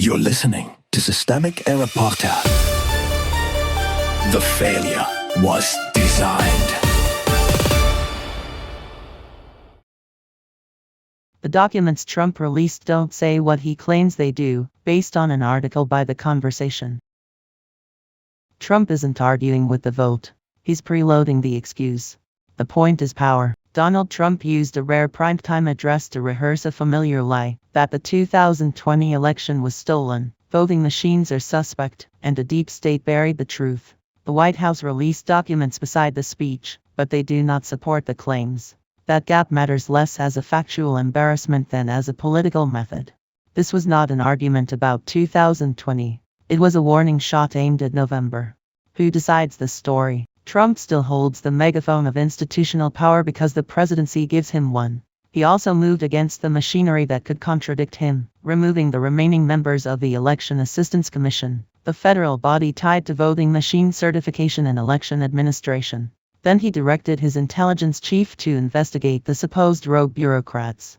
You're listening to Systemic Error Podcast. The failure was designed. The documents Trump released don't say what he claims they do, based on an article by The Conversation. Trump isn't arguing with the vote. He's preloading the excuse. The point is power. Donald Trump used a rare primetime address to rehearse a familiar lie, that the 2020 election was stolen, voting machines are suspect, and a deep state buried the truth. The White House released documents beside the speech, but they do not support the claims. That gap matters less as a factual embarrassment than as a political method. This was not an argument about 2020. It was a warning shot aimed at November. Who decides the story? Trump still holds the megaphone of institutional power because the presidency gives him one. He also moved against the machinery that could contradict him, removing the remaining members of the Election Assistance Commission, the federal body tied to voting machine certification and election administration. Then he directed his intelligence chief to investigate the supposed rogue bureaucrats.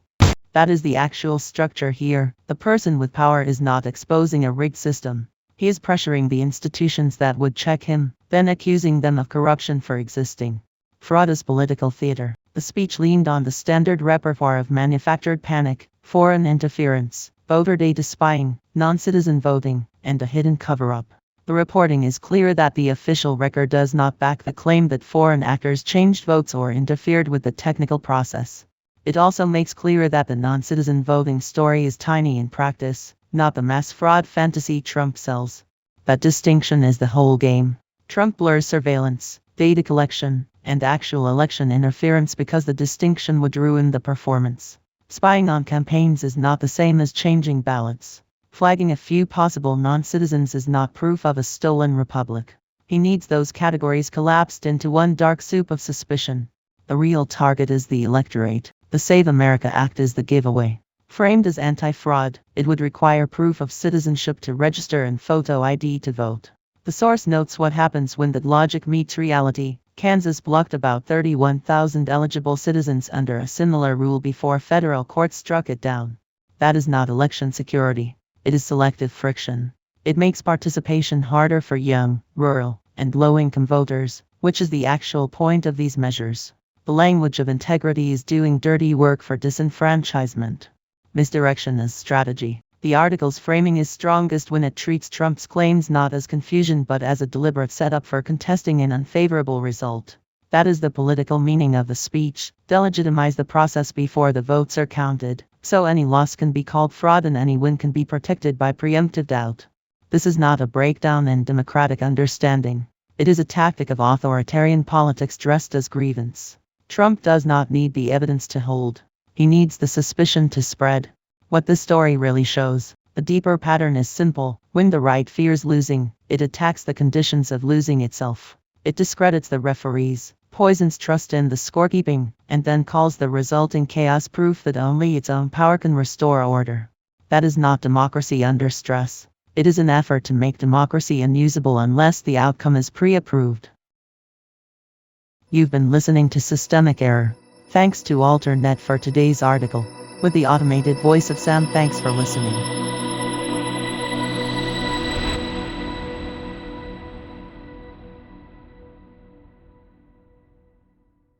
That is the actual structure here. The person with power is not exposing a rigged system. He is pressuring the institutions that would check him, then accusing them of corruption for existing. Fraud is political theater. The speech leaned on the standard repertoire of manufactured panic, foreign interference, voter data spying, non-citizen voting, and a hidden cover-up. The reporting is clear that the official record does not back the claim that foreign actors changed votes or interfered with the technical process. It also makes clear that the non-citizen voting story is tiny in practice, not the mass fraud fantasy Trump sells. That distinction is the whole game. Trump blurs surveillance, data collection, and actual election interference because the distinction would ruin the performance. Spying on campaigns is not the same as changing ballots. Flagging a few possible non-citizens is not proof of a stolen republic. He needs those categories collapsed into one dark soup of suspicion. The real target is the electorate. The Save America Act is the giveaway. Framed as anti-fraud, it would require proof of citizenship to register and photo ID to vote. The source notes what happens when that logic meets reality. Kansas blocked about 31,000 eligible citizens under a similar rule before federal courts struck it down. That is not election security. It is selective friction. It makes participation harder for young, rural, and low-income voters, which is the actual point of these measures. The language of integrity is doing dirty work for disenfranchisement. Misdirection as strategy. The article's framing is strongest when it treats Trump's claims not as confusion but as a deliberate setup for contesting an unfavorable result. That is the political meaning of the speech. Delegitimize the process before the votes are counted, so any loss can be called fraud and any win can be protected by preemptive doubt. This is not a breakdown in democratic understanding. It is a tactic of authoritarian politics dressed as grievance. Trump does not need the evidence to hold. He needs the suspicion to spread. What this story really shows, the deeper pattern is simple. When the right fears losing, it attacks the conditions of losing itself. It discredits the referees, poisons trust in the scorekeeping, and then calls the resulting chaos proof that only its own power can restore order. That is not democracy under stress. It is an effort to make democracy unusable unless the outcome is pre-approved. You've been listening to Systemic Error. Thanks to Alternet for today's article. With the automated voice of Sam, thanks for listening.